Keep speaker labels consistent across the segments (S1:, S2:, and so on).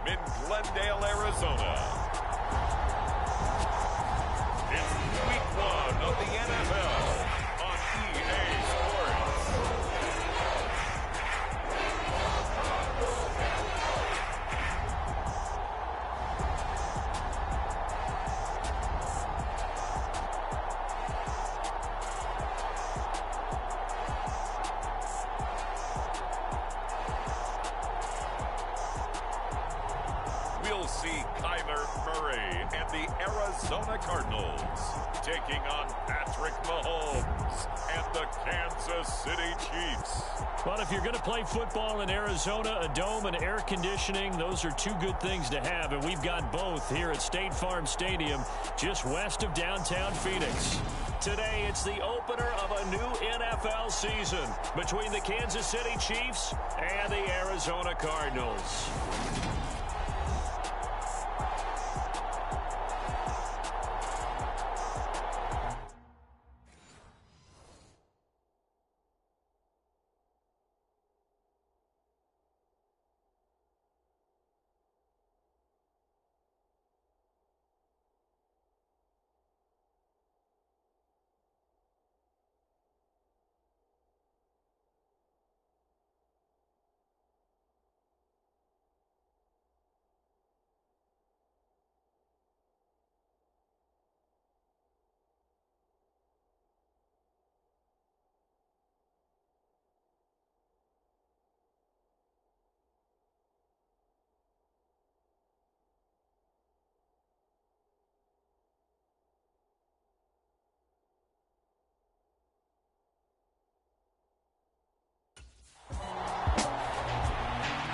S1: in Glendale, Arizona. It's week 1 of the NFL on EA Sports. We'll see Kyler Murray and the Arizona Cardinals taking on Patrick Mahomes and the Kansas City Chiefs.
S2: Well, if you're going to play football in Arizona, a dome and air conditioning, those are two good things to have, and we've got both here at State Farm Stadium, just west of downtown Phoenix. Today, it's the opener of a new NFL season between the Kansas City Chiefs and the Arizona Cardinals.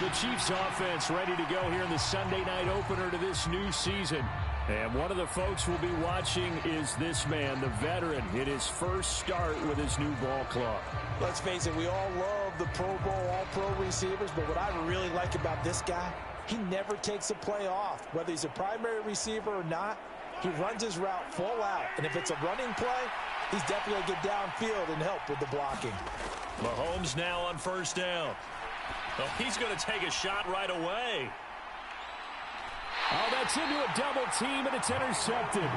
S2: The Chiefs offense ready to go here in the Sunday night opener to this new season. And one of the folks we'll be watching is this man, the veteran, in his first start with his new ball club.
S3: Let's face it, we all love the Pro Bowl, all-pro receivers, but what I really like about this guy, he never takes a play off. Whether he's a primary receiver or not, he runs his route full out. And if it's a running play, he's definitely going to get downfield and help with the blocking.
S2: Mahomes now on first down. Oh, he's going to take a shot right away. Oh, that's into a double team, and it's intercepted.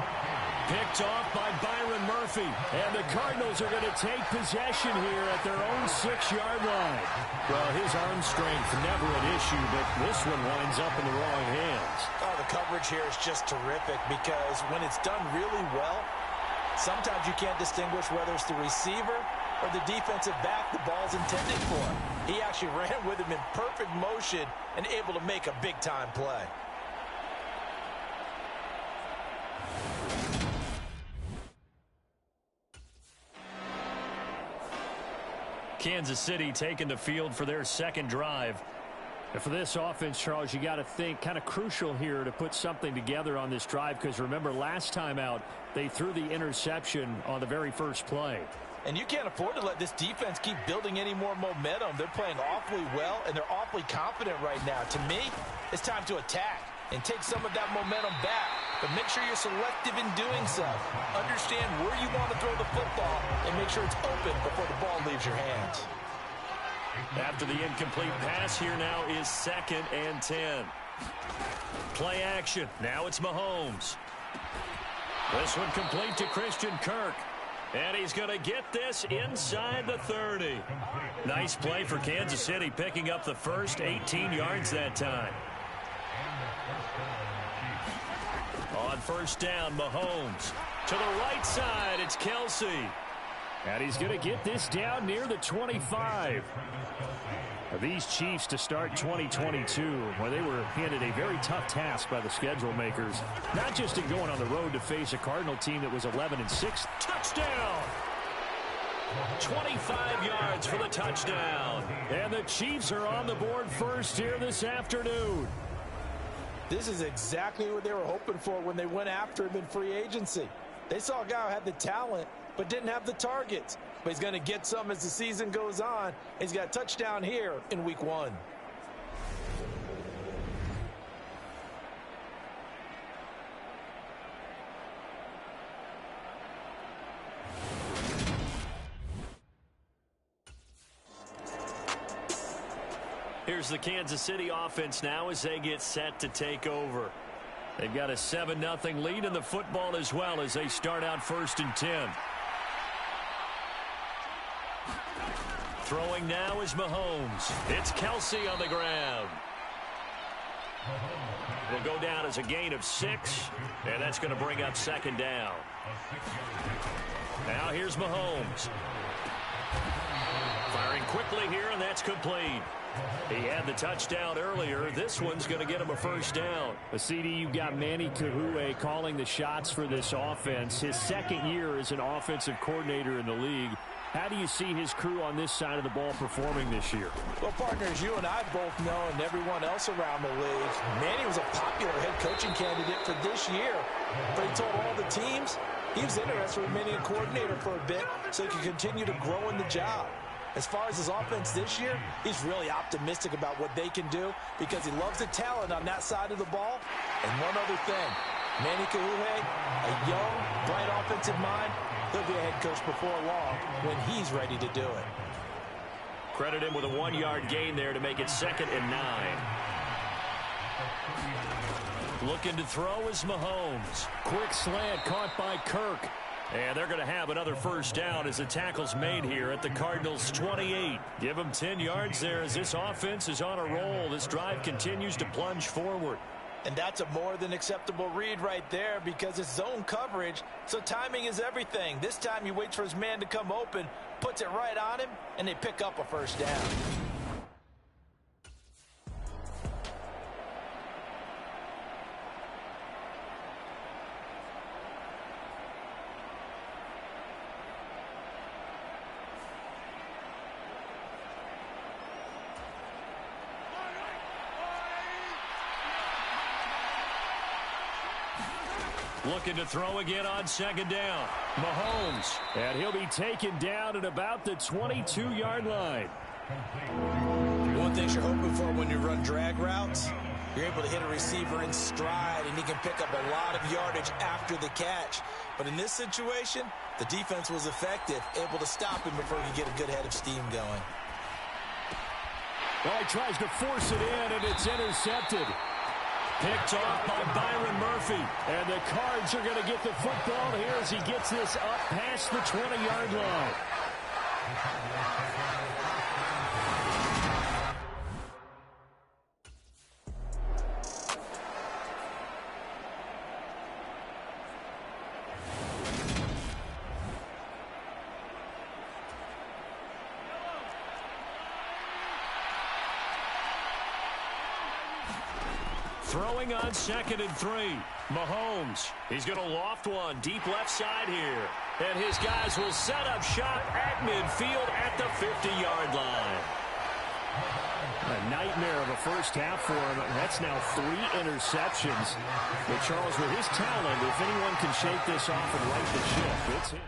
S2: Picked off by Byron Murphy. And the Cardinals are going to take possession here at their own 6-yard line. Well, his arm strength never an issue, but this one winds up in the wrong hands.
S3: Oh, the coverage here is just terrific because when it's done really well, sometimes you can't distinguish whether it's the receiver or the defensive back the ball's intended for. He actually ran with him in perfect motion and able to make a big-time play.
S2: Kansas City taking the field for their second drive. And for this offense, Charles, you got to think kind of crucial here to put something together on this drive because remember last time out they threw the interception on the very first play.
S3: And you can't afford to let this defense keep building any more momentum. They're playing awfully well, and they're awfully confident right now. To me, it's time to attack and take some of that momentum back. But make sure you're selective in doing so. Understand where you want to throw the football and make sure it's open before the ball leaves your hands.
S2: After the incomplete pass, here now is 2nd and 10. Play action. Now it's Mahomes. This one complete to Christian Kirk. And he's going to get this inside the 30. Nice play for Kansas City, picking up the first 18 yards that time. On first down, Mahomes. To the right side, it's Kelsey. And he's going to get this down near the 25. Now, these Chiefs to start 2022, well, they were handed a very tough task by the schedule makers. Not just in going on the road to face a Cardinal team that was 11-6. Touchdown! 25 yards for the touchdown. And the Chiefs are on the board first here this afternoon.
S3: This is exactly what they were hoping for when they went after him in free agency. They saw a guy who had the talent but didn't have the targets. But he's going to get some as the season goes on. He's got a touchdown here in week 1.
S2: here's the Kansas City offense now as they get set to take over. They've got a 7-0 lead in the football as well as they start out 1st and 10. Throwing now is Mahomes. It's Kelsey on the ground. It'll go down as a gain of 6, and that's going to bring up 2nd down. Now here's Mahomes. Firing quickly here, and that's complete. He had the touchdown earlier. This one's going to get him a 1st down.
S4: CD, you've got Manny Kahue calling the shots for this offense. His 2nd year as an offensive coordinator in the league. How do you see his crew on this side of the ball performing this year?
S3: Well, partners, you and I both know, and everyone else around the league, Manny was a popular head coaching candidate for this year. But he told all the teams he was interested in remaining a coordinator for a bit so he could continue to grow in the job. As far as his offense this year, he's really optimistic about what they can do because he loves the talent on that side of the ball. And one other thing, Manny Kahue, a young, bright offensive mind, he'll be a head coach before long when he's ready to do it.
S2: Credit him with a 1-yard gain there to make it 2nd and 9. Looking to throw is Mahomes.
S4: Quick slant caught by Kirk.
S2: And they're going to have another 1st down as the tackle's made here at the Cardinals' 28. Give them 10 yards there as this offense is on a roll. This drive continues to plunge forward.
S3: And that's a more than acceptable read right there because it's zone coverage, so timing is everything. This time he waits for his man to come open, puts it right on him, and they pick up a 1st down.
S2: Looking to throw again on 2nd down. Mahomes.
S4: And he'll be taken down at about the 22-yard line.
S3: One thing you're hoping for when you run drag routes, you're able to hit a receiver in stride, and he can pick up a lot of yardage after the catch. But in this situation, the defense was effective, able to stop him before he could get a good head of steam going.
S4: Well, he tries to force it in, and it's intercepted.
S2: Picked off by Byron Murphy.
S4: And the Cards are going to get the football here as he gets this up past the 20-yard line.
S2: Throwing on 2nd and 3. Mahomes. He's going to loft one deep left side here. And his guys will set up shop at midfield at the 50-yard line.
S4: A nightmare of a first half for him. That's now 3 interceptions. But Charles, with his talent, if anyone can shake this off and right the ship, it's him.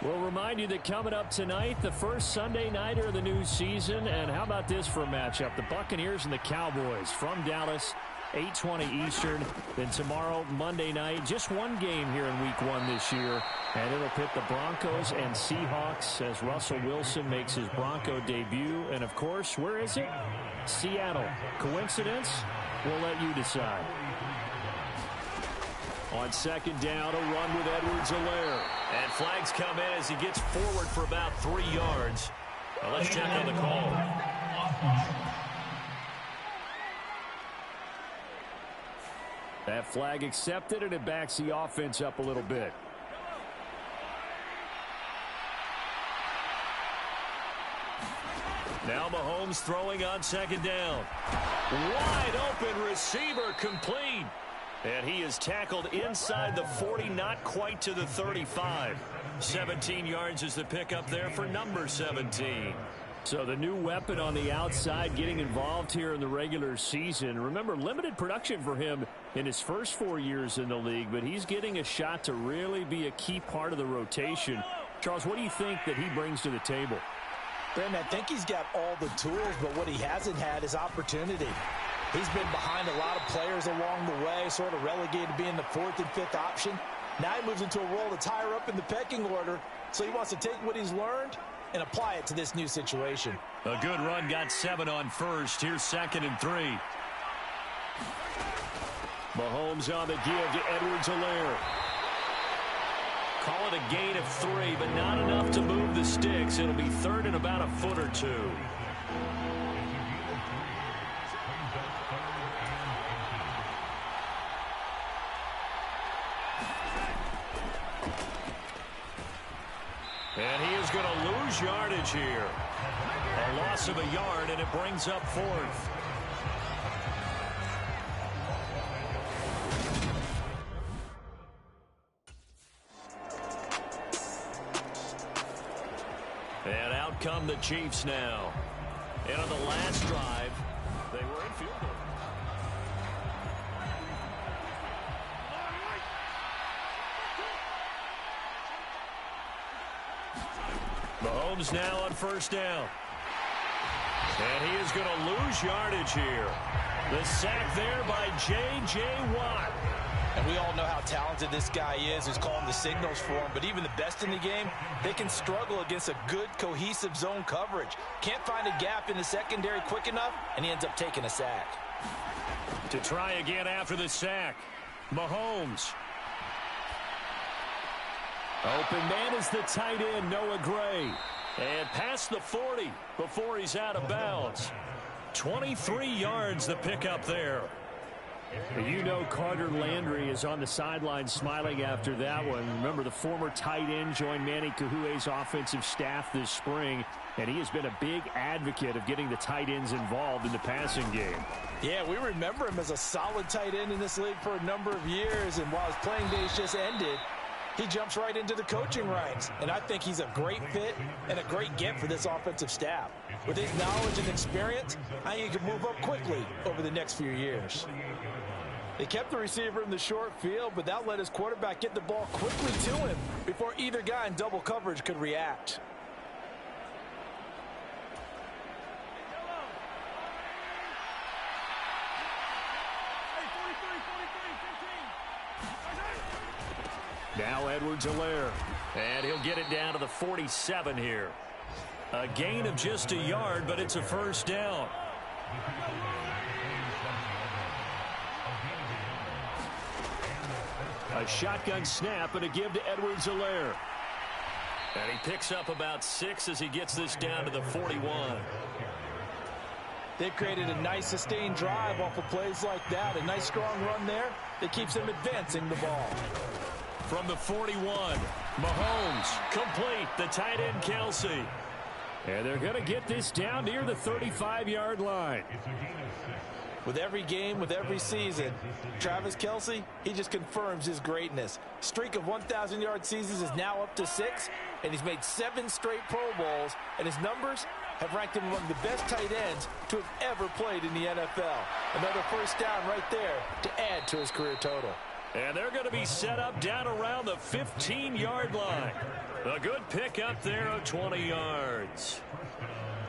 S4: We'll remind you that coming up tonight, the first Sunday nighter of the new season. And how about this for a matchup? The Buccaneers and the Cowboys from Dallas, 8:20 Eastern. Then tomorrow, Monday night, just one game here in Week 1 this year. And it'll pit the Broncos and Seahawks as Russell Wilson makes his Bronco debut. And, of course, where is it? Seattle. Coincidence? We'll let you decide. On 2nd down, a run with Edwards-Helaire.
S2: And flags come in as he gets forward for about 3 yards. Now let's check on the call.
S4: That flag accepted, and it backs the offense up a little bit.
S2: Now Mahomes throwing on 2nd down. Wide open receiver complete. And he is tackled inside the 40, not quite to the 35. 17 yards is the pickup there for number 17.
S4: So the new weapon on the outside getting involved here in the regular season. Remember, limited production for him in his first 4 years in the league, but he's getting a shot to really be a key part of the rotation. Charles, what do you think that he brings to the table?
S3: Brandon, I think he's got all the tools, but what he hasn't had is opportunity. He's been behind a lot of players along the way, sort of relegated to being the 4th and 5th option. Now he moves into a role that's higher up in the pecking order, so he wants to take what he's learned and apply it to this new situation.
S2: A good run, got 7 on first. Here's 2nd and 3. Mahomes on the give to Edwards-Helaire. Call it a gain of 3, but not enough to move the sticks. It'll be 3rd and about a foot or 2. And he is going to lose yardage here. A loss of a yard, and it brings up 4th. And out come the Chiefs now. And on the last drive, they were in field goal. Mahomes now on 1st down. And he is going to lose yardage here. The sack there by J.J. Watt.
S3: And we all know how talented this guy is who's calling the signals for him. But even the best in the game, they can struggle against a good, cohesive zone coverage. Can't find a gap in the secondary quick enough, and he ends up taking a sack.
S2: To try again after the sack, Mahomes. Open man is the tight end, Noah Gray. And past the 40 before he's out of bounds. 23 yards the pickup there.
S4: You know Carter Landry is on the sideline smiling after that one. Remember, the former tight end joined Manny Kahue's offensive staff this spring, and he has been a big advocate of getting the tight ends involved in the passing game.
S3: Yeah, we remember him as a solid tight end in this league for a number of years, and while his playing days just ended, he jumps right into the coaching ranks, and I think he's a great fit and a great get for this offensive staff. With his knowledge and experience, I think he can move up quickly over the next few years. They kept the receiver in the short field, but that let his quarterback get the ball quickly to him before either guy in double coverage could react.
S2: Now Edwards-Helaire, and he'll get it down to the 47 here. A gain of just a yard, but it's a 1st down. A shotgun snap and a give to Edwards-Helaire. And he picks up about 6 as he gets this down to the 41.
S3: They've created a nice sustained drive off of plays like that. A nice strong run there that keeps them advancing the ball.
S2: From the 41, Mahomes, complete, the tight end Kelce.
S4: And they're going to get this down near the 35-yard line.
S3: With every game, with every season, Travis Kelce, he just confirms his greatness. Streak of 1,000-yard seasons is now up to 6, and he's made 7 straight Pro Bowls, and his numbers have ranked him among the best tight ends to have ever played in the NFL. Another 1st down right there to add to his career total.
S2: And they're going to be set up down around the 15-yard line. A good pickup there of 20 yards.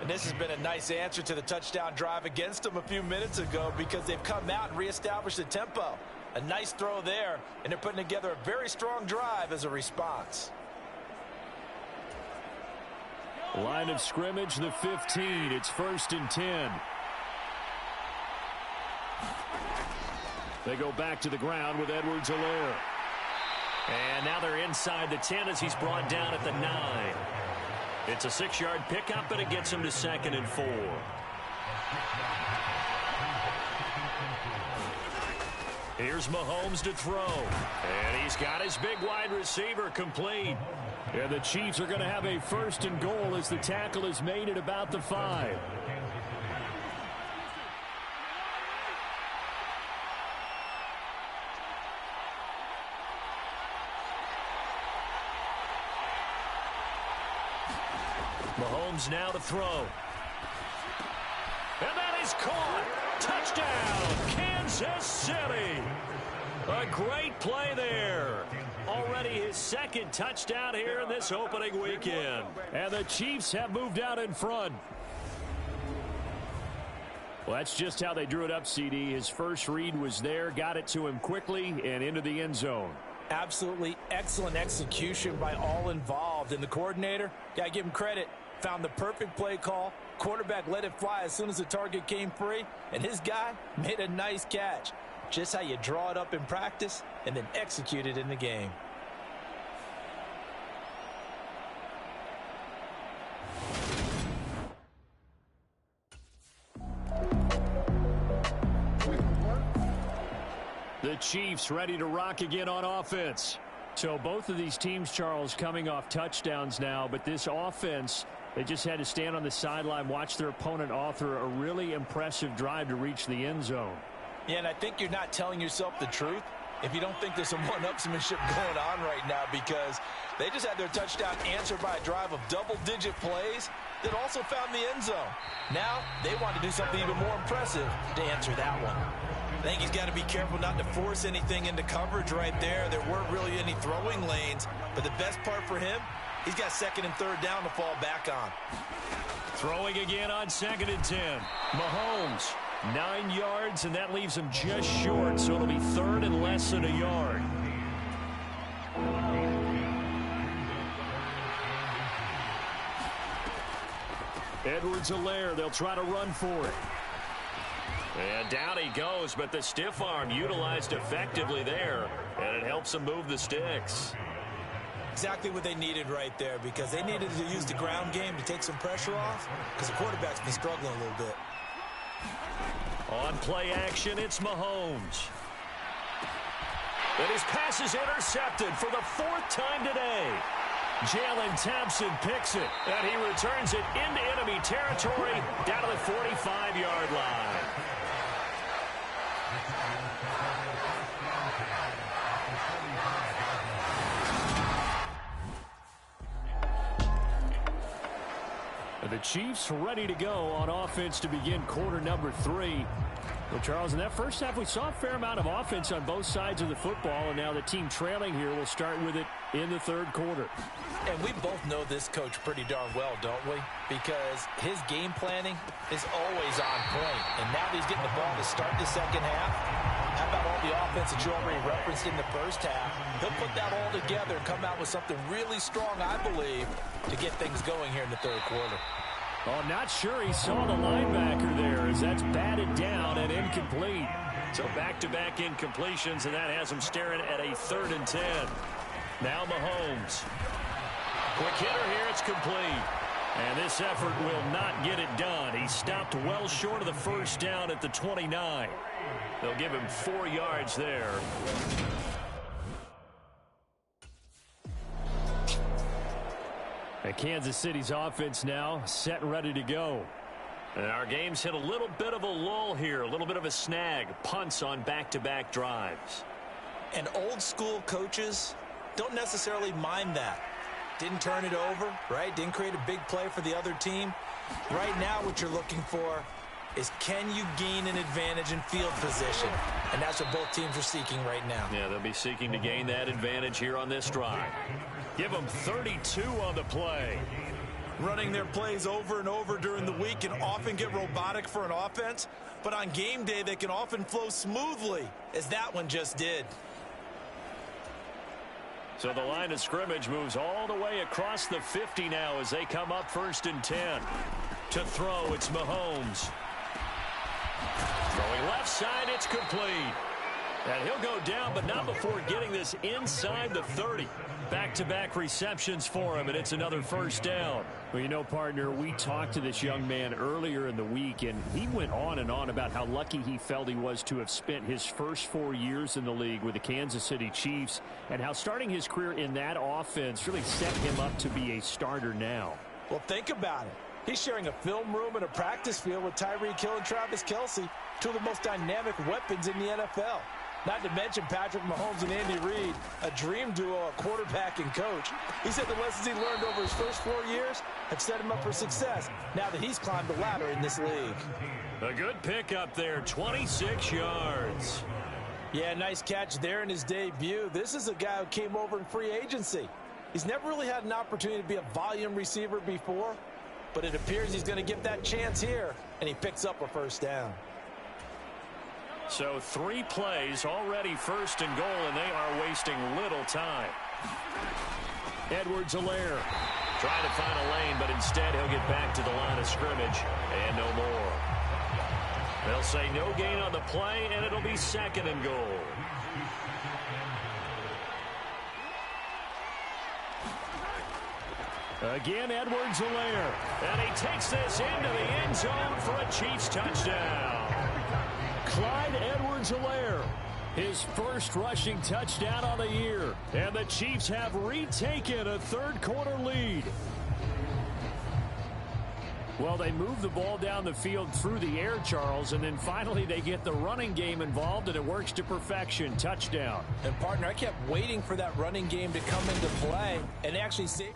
S3: And this has been a nice answer to the touchdown drive against them a few minutes ago because they've come out and reestablished the tempo. A nice throw there, and they're putting together a very strong drive as a response.
S4: Line of scrimmage, the 15. It's 1st and 10. They go back to the ground with Edwards-Helaire.
S2: And now they're inside the 10 as he's brought down at the 9. It's a 6-yard pickup, but it gets him to 2nd and 4. Here's Mahomes to throw. And he's got his big wide receiver complete.
S4: And the Chiefs are going to have a 1st and goal as the tackle is made at about the 5.
S2: Mahomes now to throw. And that is caught. Touchdown, Kansas City. A great play there. Already his 2nd touchdown here in this opening weekend.
S4: And the Chiefs have moved out in front. Well, that's just how they drew it up, CD. His first read was there, got it to him quickly, and into the end zone.
S3: Absolutely excellent execution by all involved. And the coordinator, got to give him credit, found the perfect play call. Quarterback let it fly as soon as the target came free, and his guy made a nice catch. Just how you draw it up in practice and then execute it in the game.
S4: The Chiefs ready to rock again on offense. So both of these teams, Charles, coming off touchdowns now, but this offense, they just had to stand on the sideline, watch their opponent author a really impressive drive to reach the end zone.
S3: Yeah, and I think you're not telling yourself the truth if you don't think there's some one-upsmanship going on right now, because they just had their touchdown answered by a drive of double-digit plays that also found the end zone. Now they want to do something even more impressive to answer that one. I think he's got to be careful not to force anything into coverage right there. There weren't really any throwing lanes, but the best part for him, he's got second and third down to fall back on.
S4: Throwing again on 2nd and 10. Mahomes, 9 yards, and that leaves him just short, so it'll be third and less than a yard. Edwards-Helaire, they'll try to run for it. And down he goes, but the stiff arm utilized effectively there, and it helps him move the sticks.
S3: Exactly what they needed right there, because they needed to use the ground game to take some pressure off, because the quarterback's been struggling a little bit.
S4: On play action, it's Mahomes. And his pass is intercepted for the 4th time today. Jalen Thompson picks it, and he returns it into enemy territory down to the 45-yard line. The Chiefs ready to go on offense to begin quarter number 3. Well, Charles, in that first half, we saw a fair amount of offense on both sides of the football, and now the team trailing here will start with it in the third quarter.
S3: And we both know this coach pretty darn well, don't we? Because his game planning is always on point. And now that he's getting the ball to start the second half, how about all the offense that you already referenced in the first half? He'll put that all together and come out with something really strong, I believe, to get things going here in the third quarter.
S4: Oh, not sure he saw the linebacker there, as that's batted down and incomplete. So back-to-back incompletions, and that has him staring at a 3rd and 10. Now Mahomes. Quick hitter here, it's complete. And this effort will not get it done. He stopped well short of the first down at the 29. They'll give him 4 yards there. And Kansas City's offense now set and ready to go. And our game's hit a little bit of a lull here, a little bit of a snag. Punts on back-to-back drives.
S3: And old-school coaches don't necessarily mind that. Didn't turn it over, right? Didn't create a big play for the other team. Right now what you're looking for is, can you gain an advantage in field position? And that's what both teams are seeking right now.
S4: Yeah, they'll be seeking to gain that advantage here on this drive. Give them 32 on the play.
S3: Running their plays over and over during the week can often get robotic for an offense, but on game day they can often flow smoothly, as that one just did.
S4: So the line of scrimmage moves all the way across the 50 now as they come up 1st and 10. To throw, it's Mahomes. Throwing left side, it's complete. And he'll go down, but not before getting this inside the 30. Back-to-back receptions for him, and it's another 1st down. Well, you know, partner, we talked to this young man earlier in the week, and he went on and on about how lucky he felt he was to have spent his first 4 years in the league with the Kansas City Chiefs, and how starting his career in that offense really set him up to be a starter now.
S3: Well, think about it. He's sharing a film room and a practice field with Tyreek Hill and Travis Kelce, 2 of the most dynamic weapons in the NFL. Not to mention Patrick Mahomes and Andy Reid, a dream duo, a quarterback and coach. He said the lessons he learned over his first 4 years have set him up for success now that he's climbed the ladder in this league.
S4: A good pickup there, 26 yards.
S3: Yeah, nice catch there in his debut. This is a guy who came over in free agency. He's never really had an opportunity to be a volume receiver before, but it appears he's going to get that chance here, and he picks up a 1st down.
S4: So 3 plays, already 1st and goal, and they are wasting little time. Edwards-Helaire
S2: Trying to find a lane, but instead he'll get back to the line of scrimmage and no more. They'll say no gain on the play, and it'll be 2nd and goal. Again, Edwards-Helaire. And he takes this into the end zone for a Chiefs touchdown. Clyde Edwards-Helaire, his first rushing touchdown on the year. And the Chiefs have retaken a third-quarter lead. Well, they move the ball down the field through the air, Charles, and then finally they get the running game involved, and it works to perfection. Touchdown.
S3: And, partner, I kept waiting for that running game to come into play and actually see.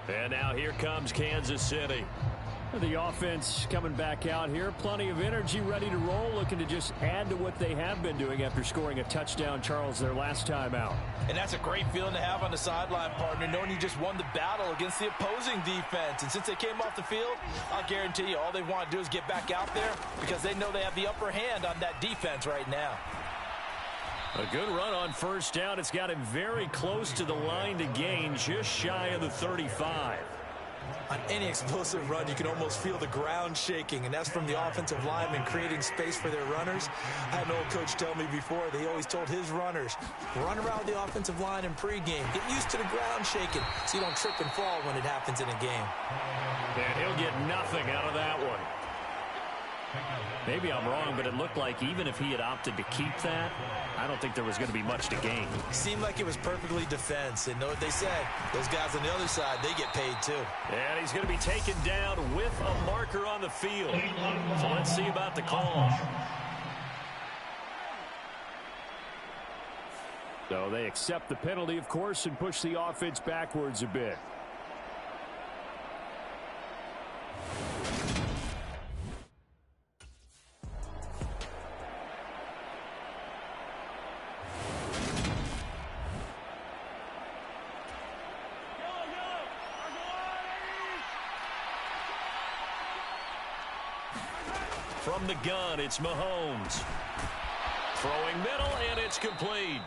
S2: And now here comes Kansas City.
S4: The offense coming back out here. Plenty of energy, ready to roll, looking to just add to what they have been doing after scoring a touchdown, Charles, their last time out.
S3: And that's a great feeling to have on the sideline, partner, knowing you just won the battle against the opposing defense. And since they came off the field, I'll guarantee you all they want to do is get back out there because they know they have the upper hand on that defense right now.
S2: A good run on first down. It's got him very close to the line to gain, just shy of the 35.
S3: On any explosive run, you can almost feel the ground shaking, and that's from the offensive linemen creating space for their runners. I had an old coach tell me before, they always told his runners, run around the offensive line in pregame. Get used to the ground shaking so you don't trip and fall when it happens in a game.
S2: And he'll get nothing out of that one.
S4: Maybe I'm wrong, but it looked like even if he had opted to keep that, I don't think there was going to be much to gain.
S3: Seemed like it was perfectly defense. And know what they said? Those guys on the other side, they get paid too.
S2: And he's going to be taken down with a marker on the field. So let's see about the call.
S4: So they accept the penalty, of course, and push the offense backwards a bit.
S2: From the gun, it's Mahomes. Throwing middle, and it's complete.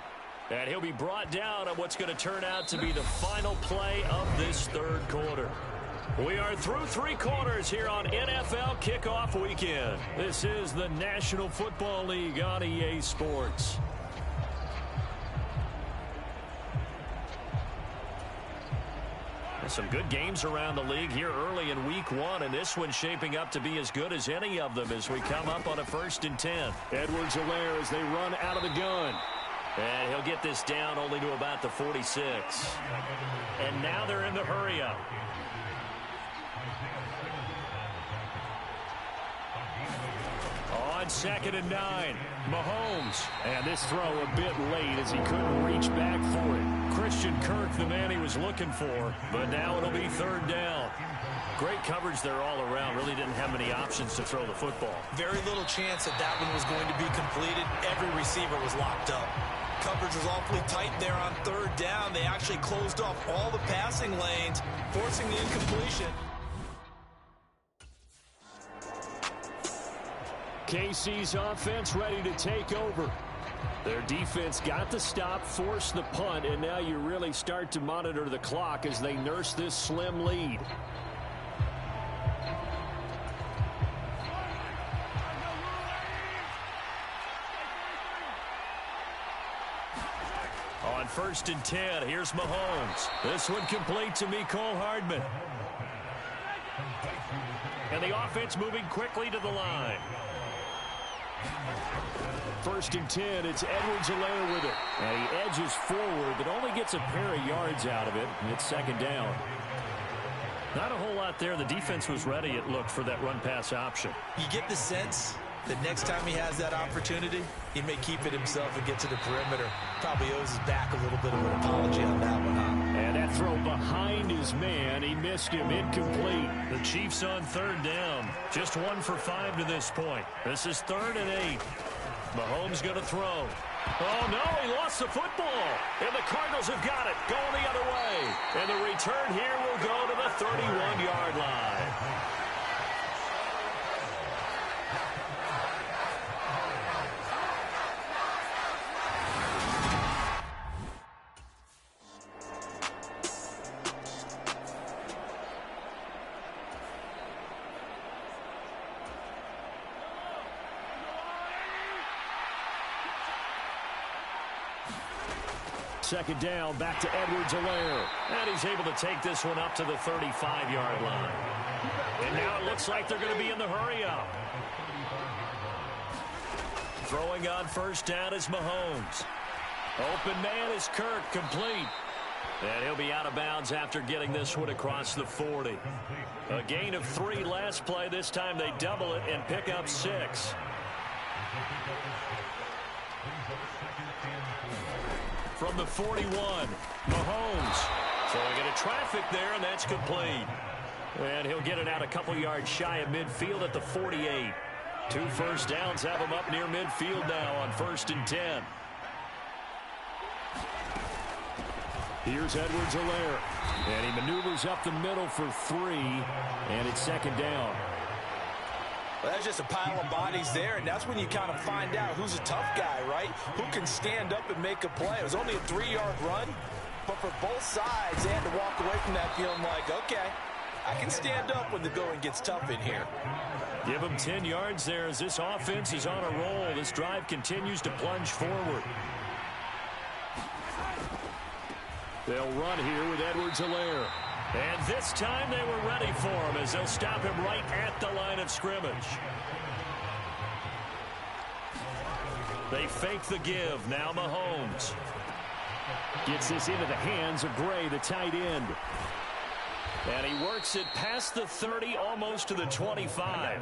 S2: And he'll be brought down on what's going to turn out to be the final play of this third quarter. We are through 3 quarters here on NFL Kickoff Weekend. This is the National Football League on EA Sports. Some good games around the league here early in week 1, and this one's shaping up to be as good as any of them as we come up on a 1st and 10.
S4: Edwards-Helaire as they run out of the gun.
S2: And he'll get this down only to about the 46. And now they're in the hurry-up. On 2nd and 9, Mahomes.
S4: And this throw a bit late as he couldn't reach back for it. Christian Kirk, the man he was looking for,
S2: but now it'll be 3rd down. Great coverage there all around. Really didn't have many options to throw the football.
S3: Very little chance that that one was going to be completed. Every receiver was locked up. Coverage was awfully tight there on 3rd down. They actually closed off all the passing lanes, forcing the incompletion.
S4: KC's offense ready to take over. Their defense got the stop, forced the punt, and now you really start to monitor the clock as they nurse this slim lead. On 1st and 10, here's Mahomes. This one complete to Mecole Hardman. And the offense moving quickly to the line. 1st and 10, it's Edwards-Helaire with it. And he edges forward, but only gets a pair of yards out of it, and it's 2nd down. Not a whole lot there. The defense was ready, it looked, for that run-pass option.
S3: You get the sense that next time he has that opportunity, he may keep it himself and get to the perimeter. Probably owes his back a little bit of an apology on that one, huh?
S4: And that throw behind his man, he missed him, incomplete.
S2: The Chiefs on 3rd down. Just 1 for 5 to this point. This is 3rd and 8. Mahomes going to throw. Oh, no, he lost the football. And the Cardinals have got it, going the other way. And the return here will go to the 31-yard line.
S4: Second down, back to Edwards-Helaire.
S2: And he's able to take this one up to the 35-yard line. And now it looks like they're going to be in the hurry-up. Throwing on 1st down is Mahomes. Open man is Kirk, complete. And he'll be out of bounds after getting this one across the 40. A gain of 3 last play. This time they double it and pick up 6. From the 41, Mahomes throwing into traffic there, and that's complete. And he'll get it out a couple yards shy of midfield at the 48. 2 first downs have him up near midfield now on 1st and 10.
S4: Here's Edwards-Helaire. And he maneuvers up the middle for 3, and it's 2nd down.
S3: Well, that's just a pile of bodies there, and that's when you kind of find out who's a tough guy, right? Who can stand up and make a play. It was only a 3-yard run, but for both sides, they had to walk away from that feeling like, okay, I can stand up when the going gets tough in here.
S2: Give him 10 yards there as this offense is on a roll. This drive continues to plunge forward.
S4: They'll run here with Edwards-Helaire.
S2: And this time they were ready for him as they'll stop him right at the line of scrimmage. They fake the give. Now Mahomes
S4: gets this into the hands of Gray, the tight end.
S2: And he works it past the 30, almost to the 25.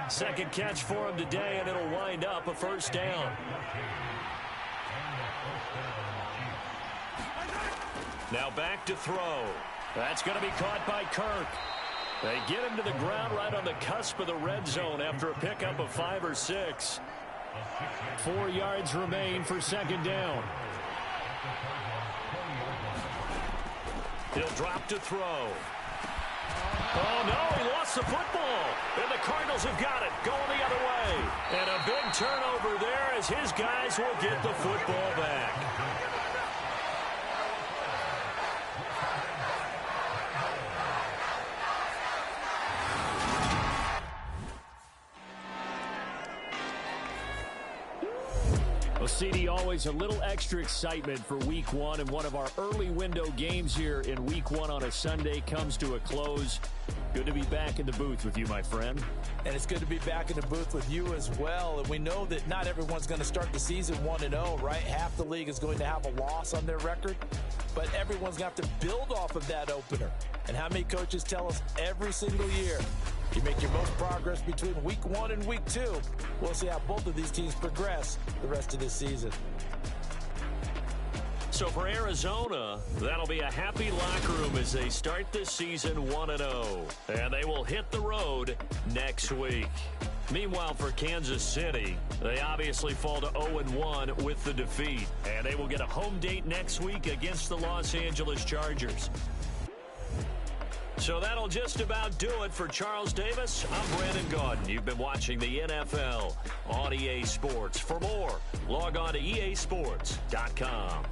S2: Second catch for him today, and it'll wind up a 1st down. Now back to throw. That's going to be caught by Kirk. They get him to the ground right on the cusp of the red zone after a pickup of 5 or 6.
S4: 4 yards remain for 2nd down.
S2: He'll drop to throw. Oh, no, he lost the football. And the Cardinals have got it, going the other way. And a big turnover there as his guys will get the football back.
S4: Well, CD, always a little extra excitement for Week 1, and one of our early window games here in Week 1 on a Sunday comes to a close. Good to be back in the booth with you, my friend.
S3: And it's good to be back in the booth with you as well. And we know that not everyone's going to start the season 1-0, right? Half the league is going to have a loss on their record, but everyone's got to build off of that opener. And how many coaches tell us every single year, you make your most progress between Week 1 and Week 2. We'll see how both of these teams progress the rest of this season.
S2: So for Arizona, that'll be a happy locker room as they start this season 1-0. And they will hit the road next week. Meanwhile, for Kansas City, they obviously fall to 0-1 with the defeat. And they will get a home date next week against the Los Angeles Chargers. So that'll just about do it for Charles Davis. I'm Brandon Gaudin. You've been watching the NFL on EA Sports. For more, log on to easports.com.